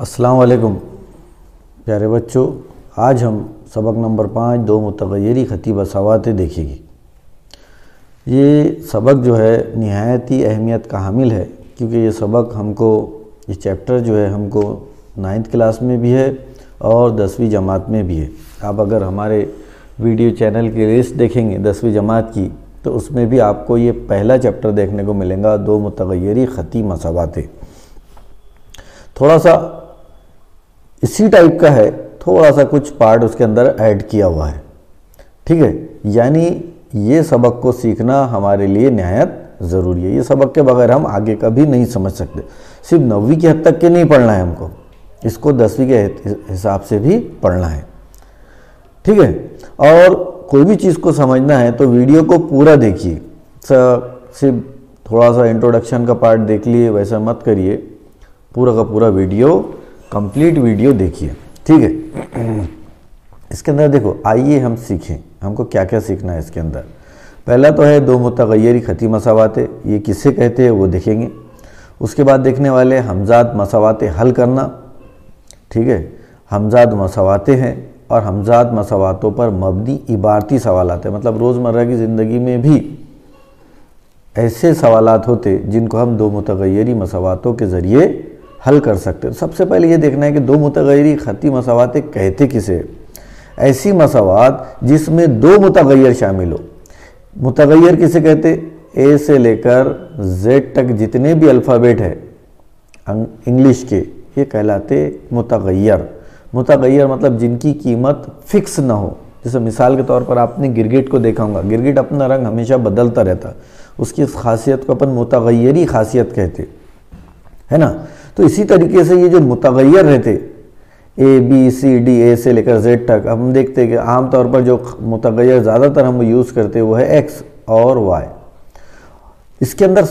अस्सलाम वालेकुम प्यारे बच्चों, आज हम सबक नंबर 5 दो मुतग़य्यरी ख़ती बसावातें देखेंगे। ये सबक जो है निहायत ही अहमियत का हामिल है, क्योंकि ये सबक हमको, ये चैप्टर जो है हमको 9th क्लास में भी है और 10वीं जमात में भी है। आप अगर हमारे वीडियो चैनल की लिस्ट देखेंगे 10वीं जमात की, तो उसमें भी आपको ये पहला चैप्टर देखने को मिलेगा, दो मुतग़य्यरी ख़ती मसावातें। थोड़ा सा इसी टाइप का है, थोड़ा सा कुछ पार्ट उसके अंदर ऐड किया हुआ है, ठीक है। यानी ये सबक को सीखना हमारे लिए निहायत ज़रूरी है। ये सबक के बगैर हम आगे का भी नहीं समझ सकते। सिर्फ 9वीं की हद तक के नहीं पढ़ना है हमको, इसको 10वीं के हिसाब से भी पढ़ना है, ठीक है। और कोई भी चीज़ को समझना है तो वीडियो को पूरा देखिए, सिर्फ थोड़ा सा इंट्रोडक्शन का पार्ट देख लिए वैसा मत करिए, पूरा का पूरा वीडियो, कंप्लीट वीडियो देखिए, ठीक है। इसके अंदर देखो, आइए हम सीखें हमको क्या क्या सीखना है इसके अंदर। पहला तो है दो मुतग़य्यरी ख़ती मसावातें, ये किसे कहते हैं वो देखेंगे। उसके बाद देखने वाले हमज़ाद मसावातें हल करना, ठीक है। हमज़ाद मसावातें हैं और हमज़ाद मसावातों पर मबनी इबारती सवालात है, मतलब रोज़मर्रा की ज़िंदगी में भी ऐसे सवालात होते जिनको हम दो मुतग़य्यरी मसावातों के ज़रिए हल कर सकते हैं। सबसे पहले ये देखना है कि दो मुतग़य्यरी ख़ती मसावातें कहते किसे। ऐसी मसावात जिसमें दो मुतग़य्यर शामिल हो। मुतग़य्यर किसे कहते? ए से लेकर जेड तक जितने भी अल्फ़ाबेट है इंग्लिश के, ये कहलाते मुतग़य्यर। मुतग़य्यर मतलब जिनकी कीमत फिक्स ना हो। जैसे मिसाल के तौर पर आपने गिरगिट को देखा होगा, गिरगिट अपना रंग हमेशा बदलता रहता, उसकी खासियत को अपन मुतग़य्यरी खासियत कहते है ना। तो इसी तरीके से ये जो मुतग़य्यर रहते, ए बी सी डी, ए से लेकर जेड तक, हम देखते हैं कि आमतौर पर जो मुतग़य्यर ज़्यादातर हम यूज़ करते हैं वो है एक्स और वाई। इसके अंदर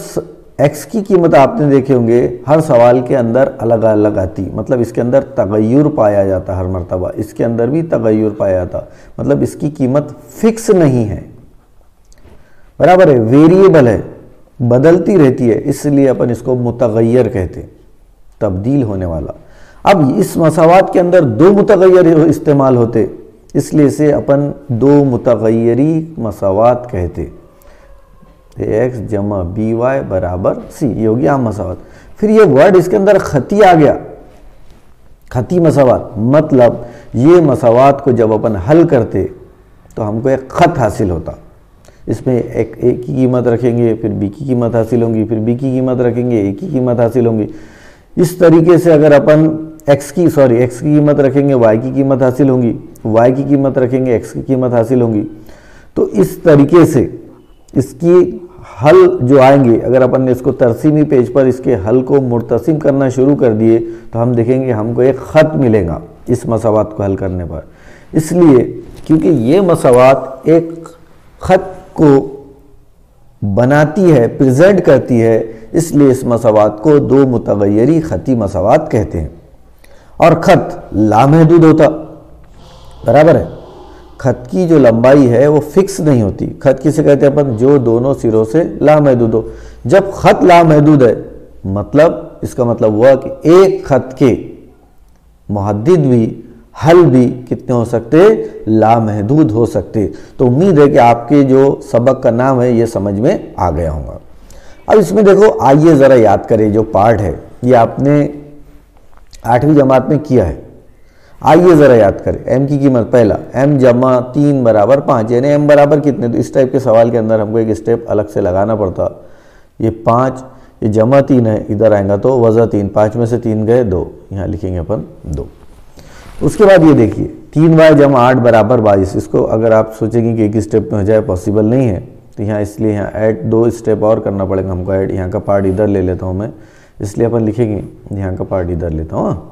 एक्स की कीमत आपने देखे होंगे हर सवाल के अंदर अलग अलग आती, मतलब इसके अंदर तग़य्युर पाया जाता हर मरतबा, इसके अंदर भी तग़य्युर पाया जाता, मतलब इसकी कीमत फिक्स नहीं है, बराबर है, वेरिएबल है, बदलती रहती है, इसलिए अपन इसको मुतग़य्यर कहते हैं, तब्दील होने वाला। अब इस मसावात के अंदर दो मुतग़य्यर इस्तेमाल होते, इसलिए इसे अपन दो मुतग़य्यरी मसावात कहते। एक्स जमा बी वाई बराबर सी, ये होगी आम मसावात। फिर ये वर्ड इसके अंदर ख़ती आ गया, ख़ती मसावात, मतलब ये मसावात को जब अपन हल करते तो हमको एक ख़त हासिल होता। इसमें एक ए की कीमत रखेंगे, फिर बी की कीमत हासिल होंगी, फिर बी की कीमत रखेंगे, ए की कीमत हासिल होंगी। इस तरीके से अगर अपन एक्स की कीमत रखेंगे, वाई की कीमत हासिल होंगी, वाई की कीमत रखेंगे, एक्स की कीमत हासिल होंगी। तो इस तरीके से इसकी हल जो आएंगे, अगर अपन ने इसको तरसीमी पेज पर इसके हल को मुर्तसिम करना शुरू कर दिए तो हम देखेंगे हमको एक ख़त मिलेगा इस मसावात को हल करने पर। इसलिए क्योंकि ये मसावात एक ख़त को बनाती है, प्रेजेंट करती है, इसलिए इस मसावात को दो मुतग़य्यरी ख़ती मसावात कहते हैं। और ख़त लामहदूद होता, बराबर है। ख़त की जो लंबाई है वो फिक्स नहीं होती। ख़त किसे कहते हैं अपन? जो दोनों सिरों से लामहदूद हो। जब ख़त लामहदूद है, मतलब इसका मतलब हुआ कि एक ख़त के मुहद्दिद भी, हल भी कितने हो सकते? लामहदूद हो सकते। तो उम्मीद है कि आपके जो सबक का नाम है ये समझ में आ गया होगा। अब इसमें देखो, आइए ज़रा याद करें जो पार्ट है, ये आपने 8वीं जमात में किया है। आइए ज़रा याद करें। एम की कीमत, पहला एम जमा 3 बराबर 5, यानी एम बराबर कितने? तो इस टाइप के सवाल के अंदर हमको एक स्टेप अलग से लगाना पड़ता। ये 5, ये जमा 3 है, इधर आएगा तो वज़ा 3, 5 में से 3 गए 2, यहाँ लिखेंगे अपन 2। उसके बाद ये देखिए 3y जमा 8 बराबर 22। इसको अगर आप सोचेंगे कि एक स्टेप में हो जाए, पॉसिबल नहीं है, तो यहाँ इसलिए यहाँ ऐड 2 स्टेप और करना पड़ेगा हमको ऐड। यहाँ का पार्ट इधर ले लेता हूँ मैं, इसलिए अपन लिखेंगे यहाँ का पार्ट इधर लेता हूँ।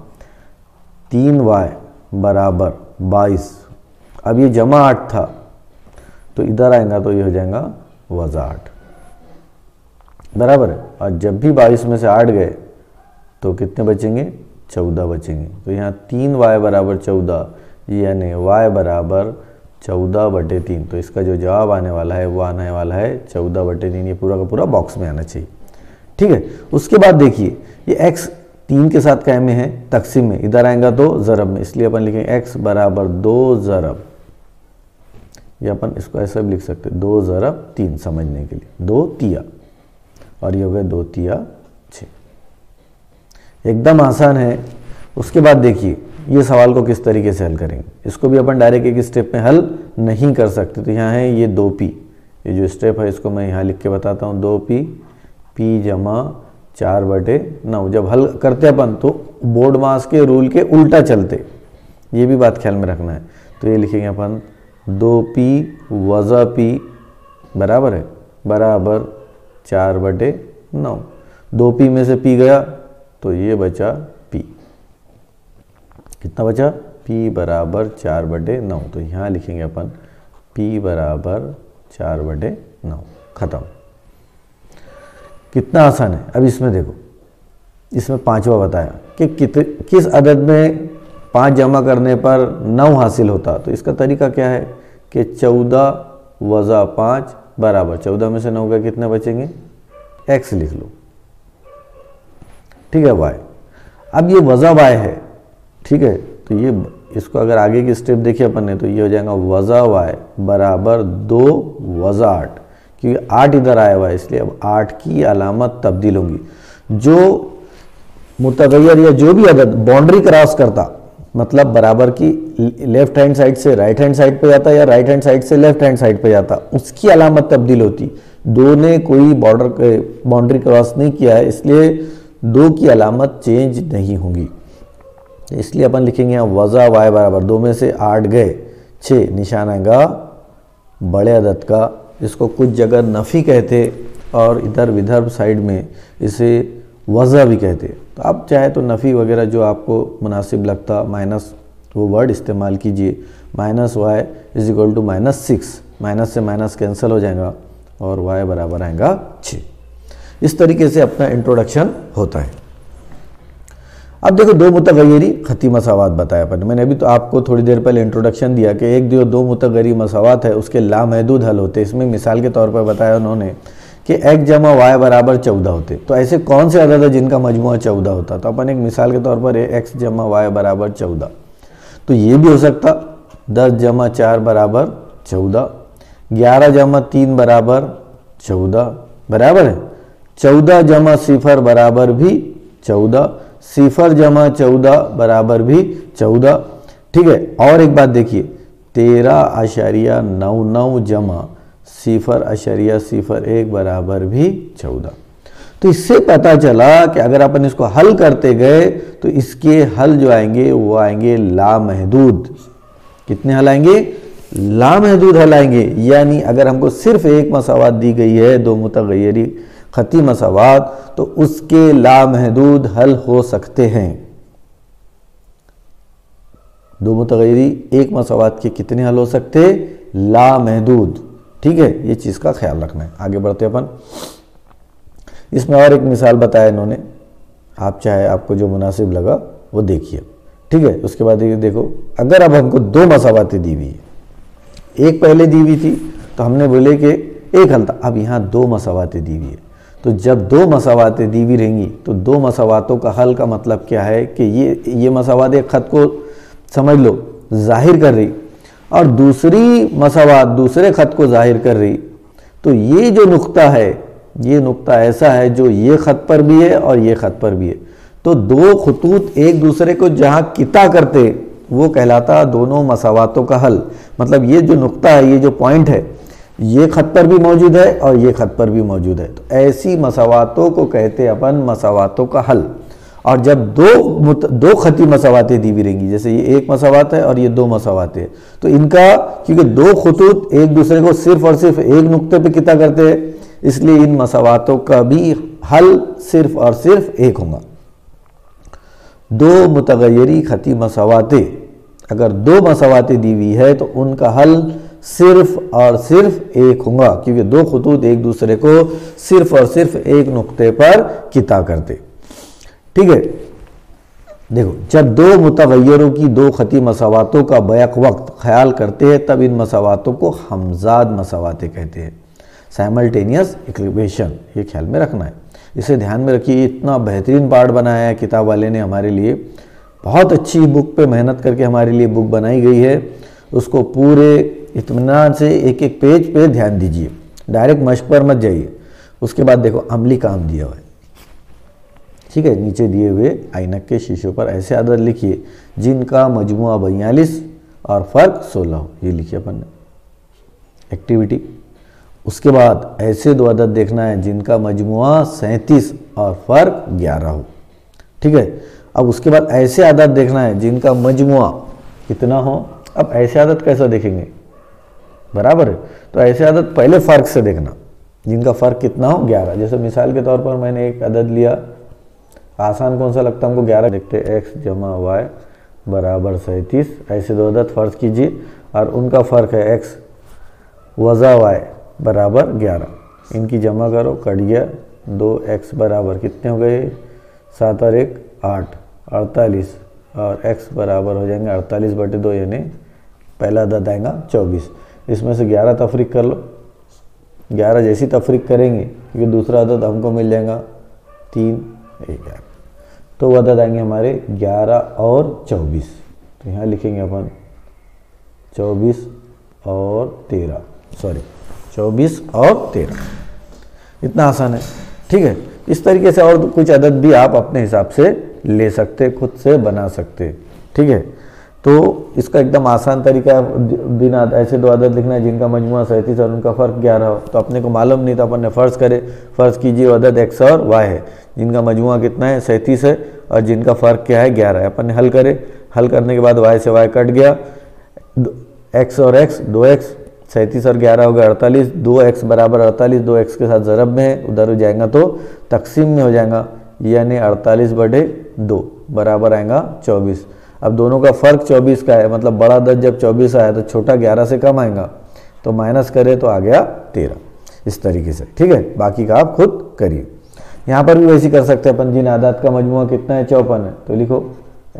3y बराबर 22, अब ये जमा 8 था तो इधर आएगा तो ये हो जाएगा वज़ा 8, बराबर है। और जब भी 22 में से 8 गए तो कितने बचेंगे? 14 बचेंगे। तो यहाँ 3y बराबर 14, यानी y बराबर 14/3। तो इसका जो जवाब आने वाला है वो आने वाला है 14/3। ये पूरा का पूरा बॉक्स में आना चाहिए, ठीक है। उसके बाद देखिए ये x 3 के साथ काय में है, तकसीम में, इधर आएगा तो ज़रब में, इसलिए अपन लिखेंगे x बराबर 2 ज़रब, या अपन इसको ऐसा भी लिख सकते 2 ज़रब 3 समझने के लिए, 2 तिया, और ये हो गया 2 तिया 6। एकदम आसान है। उसके बाद देखिए ये सवाल को किस तरीके से हल करेंगे। इसको भी अपन डायरेक्ट एक स्टेप में हल नहीं कर सकते, तो यहाँ है ये 2p, ये जो स्टेप है इसको मैं यहाँ लिख के बताता हूँ, 2p p जमा 4/9। जब हल करते अपन तो बोर्ड मास के रूल के उल्टा चलते, ये भी बात ख्याल में रखना है। तो ये लिखेंगे अपन 2p वज़ा p बराबर है, बराबर 4/9। 2p में से p गया तो ये बचा p, कितना बचा, p बराबर 4/9। तो यहाँ लिखेंगे अपन p बराबर 4/9, खत्म। कितना आसान है। अब इसमें देखो, इसमें 5वां बताया कि किस अदद में 5 जमा करने पर 9 हासिल होता। तो इसका तरीका क्या है कि 14 वज़ा 5 बराबर 14 में से 9 गए, कितने बचेंगे, x लिख लो, ठीक है, y। अब ये वज़ा y है, ठीक है, तो ये इसको अगर आगे की स्टेप देखिए अपन ने, तो ये हो जाएगा वज़ा y बराबर 2 वज़ा 8, क्योंकि 8 इधर आया हुआ है इसलिए अब 8 की अलामत तब्दील होंगी। जो मुतगय्यर या जो भी अदद बाउंड्री क्रॉस करता, मतलब बराबर की लेफ्ट हैंड साइड से राइट हैंड साइड पे जाता या राइट हैंड साइड से लेफ्ट हैंड साइड पे जाता, उसकी अलामत तब्दील होती। 2 ने कोई बाउंड्री क्रॉस नहीं किया है, इसलिए 2 की अलामत चेंज नहीं होगी। इसलिए अपन लिखेंगे यहाँ वज़ा y बराबर 2 में से 8 गए 6, निशान आएगा बड़े अदद का। इसको कुछ जगह नफ़ी कहते और इधर विदर्भ साइड में इसे वज़ा भी कहते। तो आप चाहे तो नफ़ी वगैरह जो आपको मुनासिब लगता, माइनस वो वर्ड इस्तेमाल कीजिए। -y = -6, माइनस से माइनस कैंसिल हो जाएगा और y बराबर आएगा 6। इस तरीके से अपना इंट्रोडक्शन होता है। अब देखो 2 मुतगय्यरी खती मसावात बताया अपन, मैंने अभी तो आपको थोड़ी देर पहले इंट्रोडक्शन दिया कि एक जो 2 मुतगय्यरी मसावात है उसके लामहदूद हल होते। इसमें मिसाल के तौर पर बताया उन्होंने कि x जमा y बराबर 14 होते। तो ऐसे कौन से अदद है जिनका मजमुआ 14 होता। तो अपन एक मिसाल के तौर पर x जमा y बराबर 14, तो ये भी हो सकता 10 जमा 4 बराबर 14, 11 जमा 3 बराबर 14, बराबर है 14 जमा 0 बराबर भी 14, 0 जमा 14 बराबर भी 14, ठीक है। और एक बात देखिए 13.99 जमा 0.01 बराबर भी 14। तो इससे पता चला कि अगर अपन इसको हल करते गए तो इसके हल जो आएंगे वो आएंगे लामहदूद। कितने हल आएंगे, लामहदूद हल आएंगे। यानी अगर हमको सिर्फ एक मसावात दी गई है 2 मुतगय्यरी खती मसावात, तो उसके लामहदूद हल हो सकते हैं। 2 मुतगय्यरी एक मसावात के कितने हल हो सकते, लामहदूद, ठीक है। ये चीज़ का ख्याल रखना है। आगे बढ़ते अपन, इसमें और एक मिसाल बताया इन्होंने, आप चाहे आपको जो मुनासिब लगा वो देखिए, ठीक है। उसके बाद ये देखो, अगर अब हमको 2 मसावातें दी हुई है, एक पहले दी हुई थी तो हमने बोले कि एक हल था, अब यहाँ 2 मसावातें दी हुई है। तो जब 2 मसावातें दी हुई रहेंगी तो 2 मसावातों का हल का मतलब क्या है कि ये मसावात एक ख़त को समझ लो जाहिर कर रही और दूसरी मसावात दूसरे ख़त को जाहिर कर रही। तो ये जो नुक्ता है, ये नुक्ता ऐसा है जो ये ख़त पर भी है और ये ख़त पर भी है। तो 2 खतूत एक दूसरे को जहाँ किता करते वो कहलाता दोनों मसावातों का हल। मतलब ये जो नुक्ता है, ये जो पॉइंट है, ये ख़त पर भी मौजूद है और ये ख़त पर भी मौजूद है। तो ऐसी मसावातों को कहते अपन मसावातों का हल। और जब 2 खती मसावातें दी हुई रहेंगी, जैसे ये एक मसावात है और ये 2 मसावातें, तो इनका क्योंकि 2 खतूत एक दूसरे को सिर्फ और सिर्फ एक नुक्ते पे किता करते हैं, इसलिए इन मसावातों का भी हल सिर्फ और सिर्फ एक होगा। 2 मुतगय्यरी खती मसावातें, अगर 2 मसावातें दी हुई है तो उनका हल सिर्फ और सिर्फ एक होगा, क्योंकि 2 खतूत एक दूसरे को सिर्फ और सिर्फ एक नुक्ते पर किता करते, ठीक है। देखो, जब 2 मुतगय्यरों की 2 खती मसावातों का बैक वक्त ख्याल करते हैं तब इन मसावातों को हमजाद मसावातें कहते हैं। साइमल्टेनियस इक्वेशन, ये ख्याल में रखना है। इसे ध्यान में रखिए, इतना बेहतरीन पार्ट बनाया है किताब वाले ने हमारे लिए। बहुत अच्छी बुक पे मेहनत करके हमारे लिए बुक बनाई गई है। उसको पूरे इत्मीनान से एक एक पेज पे ध्यान दीजिए, डायरेक्ट मश्क पर मत जाइए। उसके बाद देखो अमली काम दिया हुआ है, ठीक है। नीचे दिए हुए ऐनक के शीशों पर ऐसे अदद लिखिए जिनका मजमुआ 42 और फ़र्क 16 हो, ये लिखिए अपन ने एक्टिविटी। उसके बाद ऐसे दो अदद देखना है जिनका मजमुआ 37 और फ़र्क 11 हो, ठीक है। अब उसके बाद ऐसे अदद देखना है जिनका मजमुआ कितना हो। अब ऐसे अदद कैसे देखेंगे, बराबर है, तो ऐसे अदद पहले फ़र्क से देखना, जिनका फ़र्क कितना हो 11। जैसे मिसाल के तौर पर मैंने एक अदद लिया, आसान कौन सा लगता है हमको, 11 देखते, x जमा y बराबर 37। ऐसे दो अदद फ़र्ज कीजिए और उनका फ़र्क है x वज़ा y बराबर 11। इनकी जमा करो, कट गया, 2x बराबर कितने हो गए, 7 और 1 8, 48 और x बराबर हो जाएंगे 48/2, यानी पहला अदद आएगा 24। इसमें से 11 तफरीक कर लो, 11 जैसी तफरीक करेंगे क्योंकि दूसरा अदद हमको मिल जाएगा 3 11, तो वो अदद आएंगे हमारे 11 और 24। तो यहाँ लिखेंगे अपन 24 और 13, सॉरी 24 और 13, इतना आसान है, ठीक है। इस तरीके से और कुछ अदद भी आप अपने हिसाब से ले सकते, खुद से बना सकते, ठीक है। तो इसका एकदम आसान तरीका है, ऐसे दो अदद लिखना है जिनका मजमुआ 37 और उनका फ़र्क 11 हो। तो अपने को मालूम नहीं था, अपन ने फ़र्ज़ करे, फ़र्ज़ कीजिए अदद x और y है, जिनका मजमुआ कितना है 37 है और जिनका फ़र्क क्या है 11 है। अपन ने हल करे, हल करने के बाद y से y कट गया, x और x 2x, 37 और 11 हो गया 48, 2x बराबर 48, 2x के साथ ज़रब में है, उधर हो जाएगा तो तकसीम में हो जाएगा, यानी 48/2 बराबर आएगा 24। अब दोनों का फ़र्क 24 का है, मतलब बड़ा अदद जब 24 आया तो छोटा 11 से कम आएगा, तो माइनस करे तो आ गया 13, इस तरीके से, ठीक है। बाकी का आप खुद करिए। यहाँ पर भी वैसे कर सकते हैं अपन, जिन आदात का मजमुआ कितना है 54 है, तो लिखो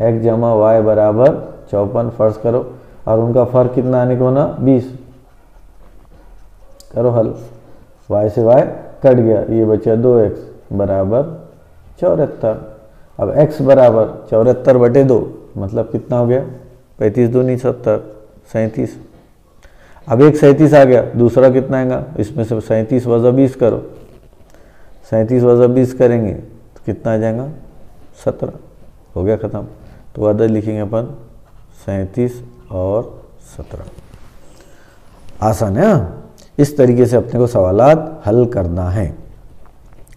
x जमा y बराबर 54 फ़र्ज करो, और उनका फ़र्क कितना आने को ना 20, करो हल, y से y कट गया, ये बचा 2x बराबर 74। अब x बराबर 74/2 मतलब कितना हो गया, 35 दूनी 70, 37। अब एक 37 आ गया, दूसरा कितना आएगा, इसमें से 37 वज़ा 20 करो, 37 वज़ा 20 करेंगे तो कितना आ जाएगा 17, हो गया ख़त्म। तो अदद लिखेंगे अपन 37 और 17, आसान है। इस तरीके से अपने को सवालात हल करना है।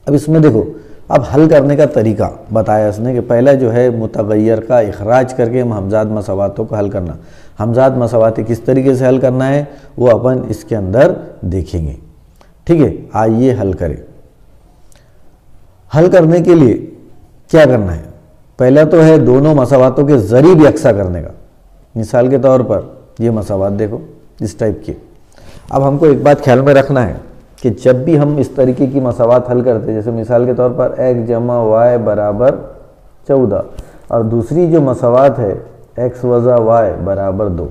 अब इसमें देखो, अब हल करने का तरीका बताया इसने कि पहला जो है मुतगय्यर का इखराज करके हम हमजाद मसावातों को हल करना। हमजाद मसावातें किस तरीके से हल करना है वो अपन इसके अंदर देखेंगे, ठीक है। आइए हल करें। हल करने के लिए क्या करना है, पहला तो है दोनों मसावातों के ज़रीब यकसा करने का। मिसाल के तौर पर ये मसावात देखो इस टाइप के। अब हमको एक बात ख्याल में रखना है कि जब भी हम इस तरीके की मसावात हल करते हैं, जैसे मिसाल के तौर पर x जमा y बराबर 14 और दूसरी जो मसावात है x वज़ा y बराबर 2।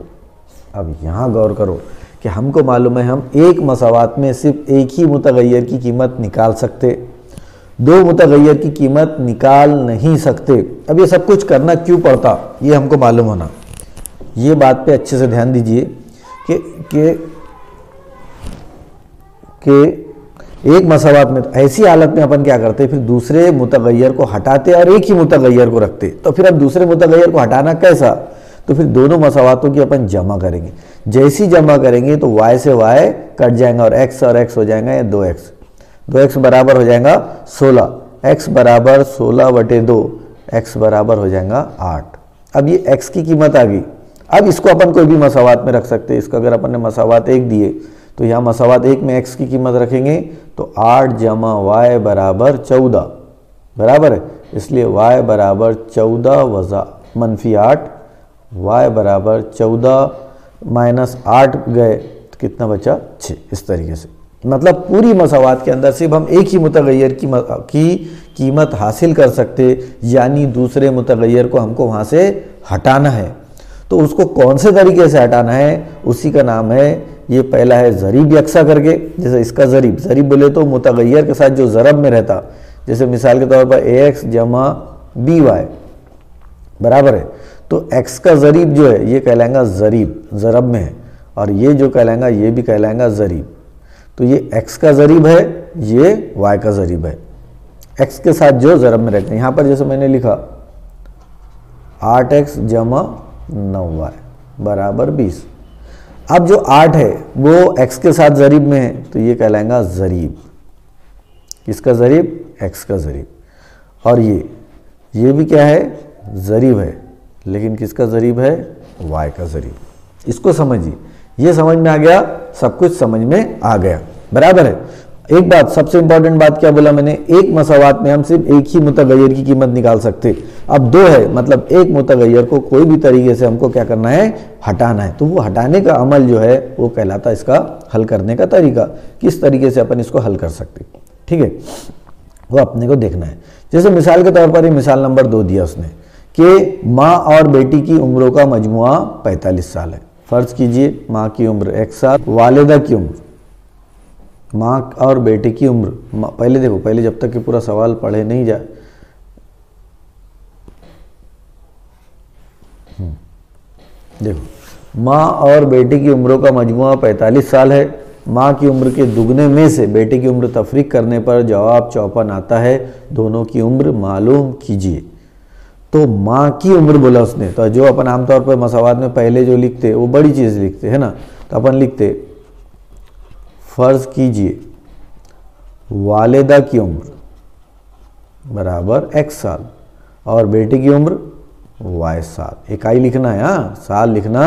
अब यहाँ गौर करो कि हमको मालूम है हम एक मसावात में सिर्फ एक ही मुतगय्यर की कीमत निकाल सकते, दो मुतगय्यर की कीमत निकाल नहीं सकते। अब ये सब कुछ करना क्यों पड़ता, ये हमको मालूम होना। ये बात पे अच्छे से ध्यान दीजिए कि एक मसावात में ऐसी हालत में अपन क्या करते, फिर दूसरे मुतगय्यर को हटाते और एक ही मुतगय्यर को रखते। तो फिर अब दूसरे मुतगय्यर को हटाना कैसा, तो फिर दोनों मसावातों की अपन जमा करेंगे। जैसी जमा करेंगे तो y से y कट जाएगा और x हो जाएगा या 2x बराबर हो जाएगा 16, x बराबर 16/2, x बराबर हो जाएगा 8। अब ये x की कीमत आ गई। अब इसको अपन कोई भी मसावात में रख सकते हैं। इसका अगर अपन ने मसावात 1 दिए तो यहाँ मसावात 1 में x की कीमत रखेंगे तो 8 जमा y बराबर 14 बराबर है, इसलिए y बराबर 14 वज़ा -8, y बराबर 14 -8 गए तो कितना बचा 6। इस तरीके से मतलब पूरी मसावात के अंदर सिर्फ हम एक ही मुतगय्यर की कीमत हासिल कर सकते, यानी दूसरे मुतगय्यर को हमको वहाँ से हटाना है। तो उसको कौन से तरीके से हटाना है, उसी का नाम है, ये पहला है ज़रीब यकसा करके। जैसे इसका ज़रीब बोले तो मुतगय्यर के साथ जो ज़रब में रहता, जैसे मिसाल के तौर पर ax जमा बी वाई बराबर है, तो x का ज़रीब जो है ये कहलाएगा ज़रीब, ज़रब में है, और ये जो कहलाएगा ये भी कहलाएगा ज़रीब। तो ये x का ज़रीब है, ये y का ज़रीब है, x के साथ जो ज़रब में रखते हैं। यहाँ पर जैसे मैंने लिखा 8x जमा 9y बराबर 20। अब जो 8 है वो x के साथ ज़रीब में है, तो ये कहलाएगा ज़रीब। किसका ज़रीब? x का ज़रीब। और ये भी क्या है? ज़रीब है, लेकिन किसका ज़रीब है? y का ज़रीब। इसको समझिए, ये समझ में आ गया, सब कुछ समझ में आ गया, बराबर है। एक बात, सबसे इंपॉर्टेंट बात क्या बोला मैंने, एक मसावात में हम सिर्फ एक ही मुतगय्यर की कीमत निकाल सकते। अब दो है, मतलब एक मुतगय्यर को कोई भी तरीके से हमको क्या करना है? हटाना है। तो वो हटाने का अमल जो है वो कहलाता है इसका हल करने का तरीका। किस तरीके से अपन इसको हल कर सकते, ठीक है, वो अपने को देखना है। जैसे मिसाल के तौर पर मिसाल नंबर 2 दिया उसने कि माँ और बेटी की उम्रों का मजमुआ 45 साल है। फर्ज कीजिए माँ की उम्र 1 साल, वालिदा की उम्र, माँ और बेटे की उम्र, पहले देखो, पहले जब तक कि पूरा सवाल पढ़े नहीं जाए, देखो माँ और बेटे की उम्रों का मजमुआ 45 साल है। माँ की उम्र के दुगने में से बेटे की उम्र तफरीक करने पर जवाब 54 आता है। दोनों की उम्र मालूम कीजिए। तो माँ की उम्र बोला उसने, तो जो अपन आमतौर पर मसावात में पहले जो लिखते वो बड़ी चीज़ लिखते है ना, तो अपन लिखते फर्ज कीजिए वालिदा की उम्र बराबर x साल और बेटे की उम्र y साल। इकाई लिखना है, हाँ, साल लिखना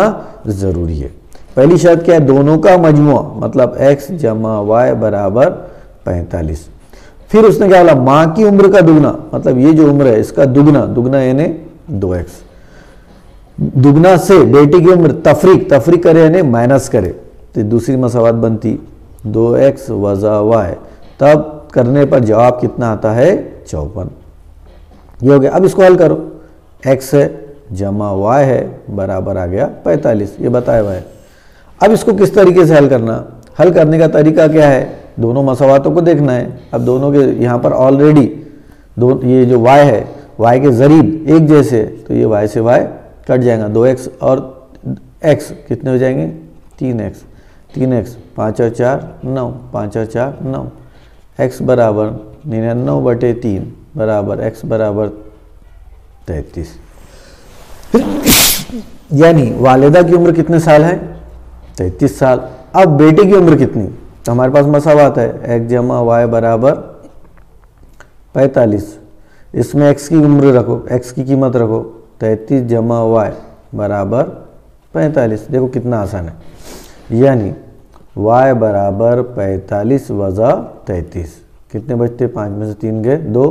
ज़रूरी है। पहली शर्त क्या है? दोनों का मजमुआ, मतलब x जमा y बराबर 45। फिर उसने क्या बोला? माँ की उम्र का दुगना, मतलब ये जो उम्र है इसका दुगना, दुगना यानी 2x, दुगना से बेटी की उम्र तफरीक करे यानी माइनस करे, तो दूसरी मसावात बनती 2x वज़ा y। तब करने पर जवाब कितना आता है? 54। ये हो गया। अब इसको हल करो, x है जमा y है बराबर आ गया 45, ये बताया हुआ है। अब इसको किस तरीके से हल करना? हल करने का तरीका क्या है? दोनों मसावातों को देखना है। अब दोनों के यहाँ पर ऑलरेडी ये जो y है, y के ज़रीब एक जैसे, तो ये y से y कट जाएगा, 2x और x कितने हो जाएंगे? 3x, 3x 5 और 4 9, 5 और 4 9, x बराबर 99/3 बराबर x बराबर 33। यानी वालिदा की उम्र कितने साल है? 33 साल। अब बेटे की उम्र कितनी? तो हमारे पास मसावात है x जमा y बराबर 45। इसमें x की उम्र रखो, x की कीमत रखो, 33 जमा y बराबर 45। देखो कितना आसान है। यानी y बराबर 45 वज़ा 33, कितने बचते? 5 में से 3 गए 2,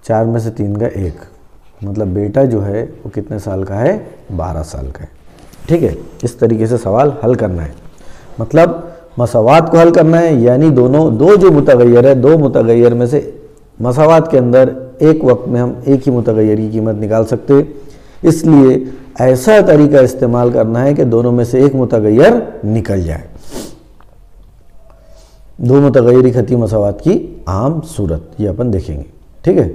4 में से 3 गए 1, मतलब बेटा जो है वो कितने साल का है? 12 साल का है। ठीक है, इस तरीके से सवाल हल करना है, मतलब मसावात को हल करना है। यानी दो जो मुतगय्यर है, दो मुतगय्यर में से मसावात के अंदर एक वक्त में हम एक ही मुतगय्यर की कीमत निकाल सकते। इसलिए ऐसा तरीका इस्तेमाल करना है कि दोनों में से एक मुतगय्यर निकल जाए। दो मुतगय्यरी खती मसावात की आम सूरत ये अपन देखेंगे, ठीक है।